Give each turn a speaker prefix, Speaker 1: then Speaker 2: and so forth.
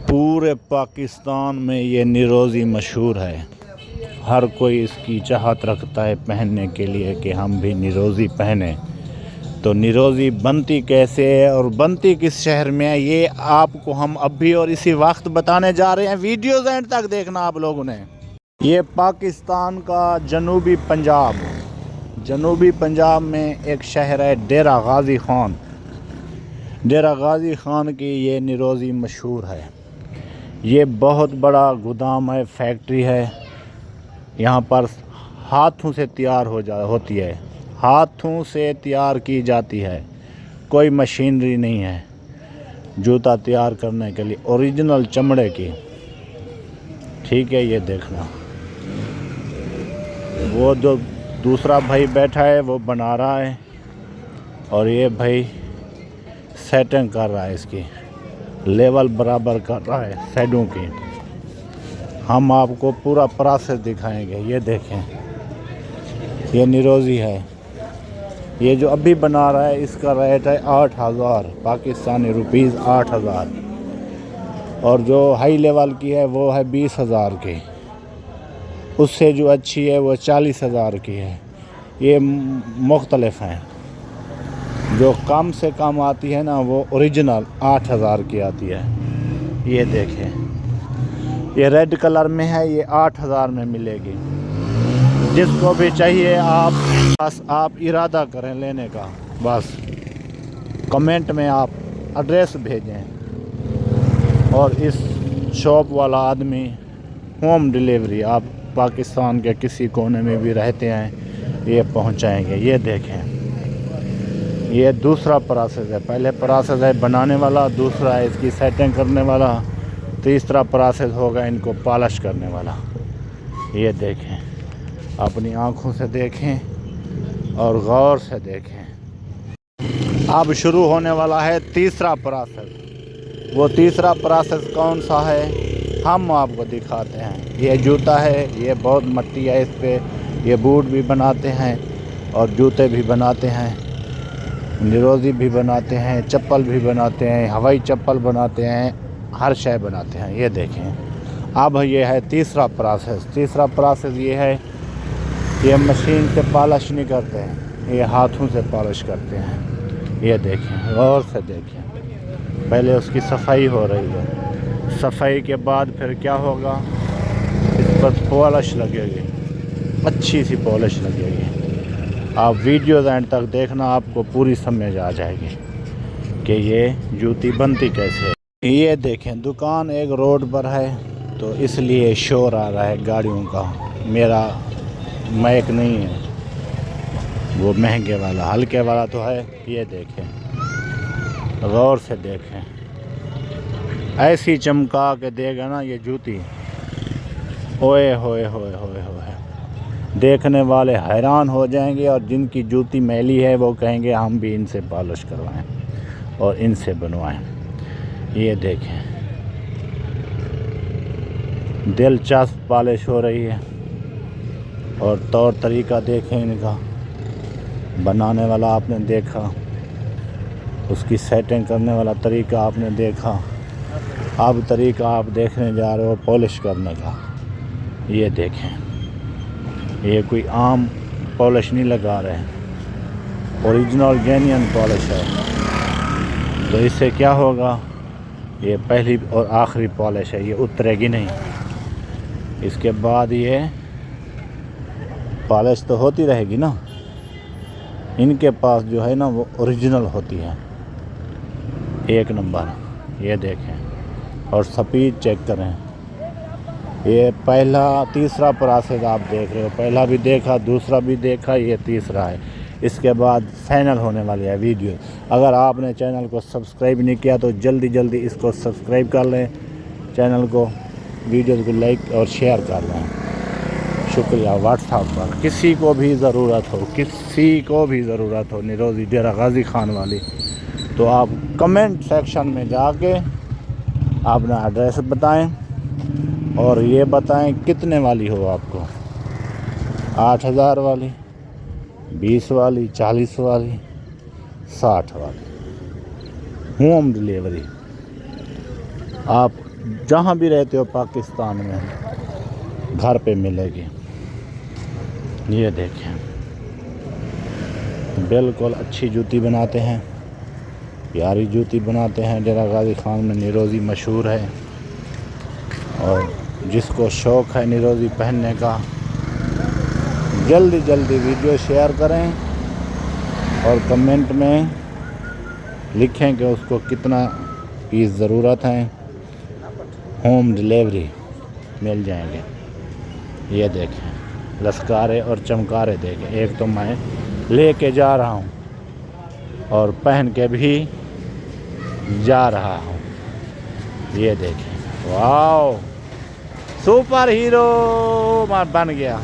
Speaker 1: پورے پاکستان میں یہ نروزی مشہور ہے۔ ہر کوئی اس کی چاہت رکھتا ہے پہننے کے لیے کہ ہم بھی نروزی پہنیں۔ تو نروزی بنتی کیسے ہے اور بنتی کس شہر میں ہے، یہ آپ کو ہم اب بھی اور اسی وقت بتانے جا رہے ہیں۔ ویڈیوز اینڈ تک دیکھنا آپ لوگوں نے۔ یہ پاکستان کا جنوبی پنجاب میں ایک شہر ہے ڈیرہ غازی خان۔ ڈیرہ غازی خان کی یہ نروزی مشہور ہے۔ یہ بہت بڑا گودام ہے، فیکٹری ہے۔ یہاں پر ہاتھوں سے تیار ہوتی ہے، ہاتھوں سے تیار کی جاتی ہے، کوئی مشینری نہیں ہے جوتا تیار کرنے کے لیے، اوریجنل چمڑے کی۔ ٹھیک ہے، یہ دیکھنا وہ جو دوسرا بھائی بیٹھا ہے وہ بنا رہا ہے اور یہ بھائی سیٹنگ کر رہا ہے، اس کی لیول برابر کر رہا ہے سائڈوں کی۔ ہم آپ کو پورا پروسیس دکھائیں گے۔ یہ دیکھیں، یہ نروزی ہے۔ یہ جو ابھی بنا رہا ہے اس کا ریٹ ہے 8,000 پاکستانی روپیز، 8,000، اور جو ہائی لیول کی ہے وہ ہے 20,000 کی۔ اس سے جو اچھی ہے وہ 40,000 کی ہے۔ یہ مختلف ہیں۔ جو کم سے کم آتی ہے نا وہ اوریجنل 8,000 کی آتی ہے۔ یہ دیکھیں، یہ ریڈ کلر میں ہے، یہ 8,000 میں ملے گی۔ جس کو بھی چاہیے آپ ارادہ کریں لینے کا، بس کمنٹ میں آپ ایڈریس بھیجیں اور اس شاپ والا آدمی ہوم ڈیلیوری، آپ پاکستان کے کسی کونے میں بھی رہتے ہیں، یہ پہنچائیں گے۔ یہ دیکھیں، یہ دوسرا پروسیس ہے۔ پہلے پروسیس ہے بنانے والا، دوسرا ہے اس کی سیٹنگ کرنے والا، تیسرا پروسیس ہوگا ان کو پالش کرنے والا۔ یہ دیکھیں، اپنی آنکھوں سے دیکھیں اور غور سے دیکھیں۔ اب شروع ہونے والا ہے تیسرا پروسیس۔ وہ تیسرا پروسیس کون سا ہے ہم آپ کو دکھاتے ہیں۔ یہ جوتا ہے، یہ بہت مٹی ہے اس پہ۔ یہ بوٹ بھی بناتے ہیں اور جوتے بھی بناتے ہیں، نروزی بھی بناتے ہیں، چپل بھی بناتے ہیں، ہوائی چپل بناتے ہیں، ہر شے بناتے ہیں۔ یہ دیکھیں، اب یہ ہے تیسرا پروسیس۔ تیسرا پروسیس یہ ہے، یہ مشین سے پالش نہیں کرتے ہیں، یہ ہاتھوں سے پالش کرتے ہیں۔ یہ دیکھیں، غور سے دیکھیں۔ پہلے اس کی صفائی ہو رہی ہے، صفائی کے بعد پھر کیا ہوگا، اس پر پالش لگے گی، اچھی سی پالش لگے گی۔ آپ ویڈیوز اینڈ تک دیکھنا، آپ کو پوری سمجھ آ جائے گی کہ یہ جوتی بنتی کیسے ہے۔ یہ دیکھیں، دکان ایک روڈ پر ہے تو اس لیے شور آ رہا ہے گاڑیوں کا۔ میرا مائک نہیں ہے، وہ مہنگے والا، ہلکے والا تو ہے۔ یہ دیکھیں، غور سے دیکھیں، ایسی چمکا کے دے گا نا یہ جوتی، اوئے ہوئے ہوئے ہوئے ہوئے، دیکھنے والے حیران ہو جائیں گے، اور جن کی جوتی میلی ہے وہ کہیں گے ہم بھی ان سے پالش کروائیں اور ان سے بنوائیں۔ یہ دیکھیں، دلچسپ پالش ہو رہی ہے، اور طور طریقہ دیکھیں ان کا۔ بنانے والا آپ نے دیکھا، اس کی سیٹنگ کرنے والا طریقہ آپ نے دیکھا، اب طریقہ آپ دیکھنے جا رہے ہو پالش کرنے کا۔ یہ دیکھیں، یہ کوئی عام پالش نہیں لگا رہے ہیں، اوریجنل جینین پالش ہے۔ تو اس سے کیا ہوگا، یہ پہلی اور آخری پالش ہے، یہ اترے گی نہیں۔ اس کے بعد یہ پالش تو ہوتی رہے گی نا۔ ان کے پاس جو ہے نا وہ اوریجنل ہوتی ہے، ایک نمبر۔ یہ دیکھیں اور سپیڈ چیک کریں۔ یہ پہلا تیسرا پروسیس آپ دیکھ رہے ہو، پہلا بھی دیکھا، دوسرا بھی دیکھا، یہ تیسرا ہے۔ اس کے بعد فائنل ہونے والی ہے ویڈیو۔ اگر آپ نے چینل کو سبسکرائب نہیں کیا تو جلدی جلدی اس کو سبسکرائب کر لیں، چینل کو، ویڈیوز کو لائک اور شیئر کر لیں۔ شکریہ۔ واٹس ایپ پر کسی کو بھی ضرورت ہو نروزی ڈیرہ غازی خان والی، تو آپ کمنٹ سیکشن میں جا کے اپنا ایڈریس بتائیں اور یہ بتائیں کتنے والی ہو آپ کو، 8,000 والی، 20 والی، 40 والی، 60 والی، ہوم ڈیلیوری۔ آپ جہاں بھی رہتے ہو پاکستان میں گھر پہ ملے گی. یہ دیکھیں بالکل اچھی جوتی بناتے ہیں, پیاری جوتی بناتے ہیں. ڈیرہ غازی خان میں نیروزی مشہور ہے, اور جس کو شوق ہے نیروزی پہننے کا جلدی جلدی ویڈیو شیئر کریں اور کمنٹ میں لکھیں کہ اس کو کتنا پیس ضرورت ہے. ہوم ڈیلیوری مل جائیں گے. یہ دیکھیں لسکارے اور چمکارے دیکھیں. ایک تو میں لے کے جا رہا ہوں اور پہن کے بھی جا رہا ہوں. یہ دیکھیں, واو, سپر ہیرو بن گیا.